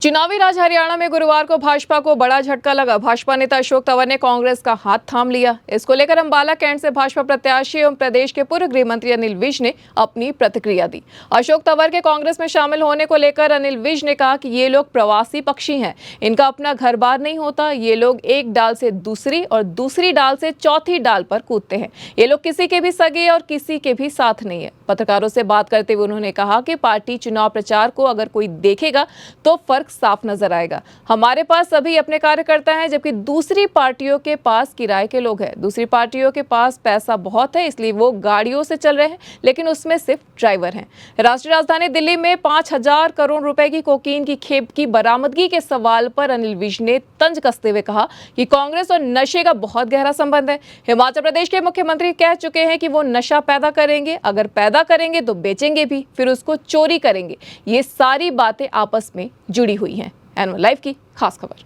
चुनावी राज हरियाणा में गुरुवार को भाजपा को बड़ा झटका लगा। भाजपा नेता अशोक तंवर ने कांग्रेस का हाथ थाम लिया। इसको लेकर अंबाला कैंट से भाजपा प्रत्याशी एवं प्रदेश के पूर्व गृह मंत्री अनिल विज ने अपनी प्रतिक्रिया दी। अशोक तंवर के कांग्रेस में शामिल होने को लेकर अनिल विज ने कहा कि ये लोग प्रवासी पक्षी हैं, इनका अपना घर बार नहीं होता। ये लोग एक डाल से दूसरी और दूसरी डाल से चौथी डाल पर कूदते हैं। ये लोग किसी के भी सगे और किसी के भी साथ नहीं है। पत्रकारों से बात करते हुए उन्होंने कहा कि पार्टी चुनाव प्रचार को अगर कोई देखेगा तो फर्क साफ नजर आएगा। हमारे पास सभी अपने कार्यकर्ता हैं, जबकि दूसरी पार्टियों के पास किराए के लोग हैं। दूसरी पार्टियों के पास पैसा बहुत है, इसलिए वो गाड़ियों से चल रहे हैं, लेकिन उसमें सिर्फ ड्राइवर हैं। राष्ट्रीय राजधानी दिल्ली में 5,000 करोड़ रुपए की कोकीन की खेप की बरामदगी के सवाल पर अनिल विज ने तंज कसते हुए कहा कि कांग्रेस और नशे का बहुत गहरा संबंध है। हिमाचल प्रदेश के मुख्यमंत्री कह चुके हैं कि वो नशा पैदा करेंगे, अगर पैदा करेंगे तो बेचेंगे भी, फिर उसको चोरी करेंगे। ये सारी बातें आपस में जुड़ी हुई हैं। एनएल लाइव की खास खबर।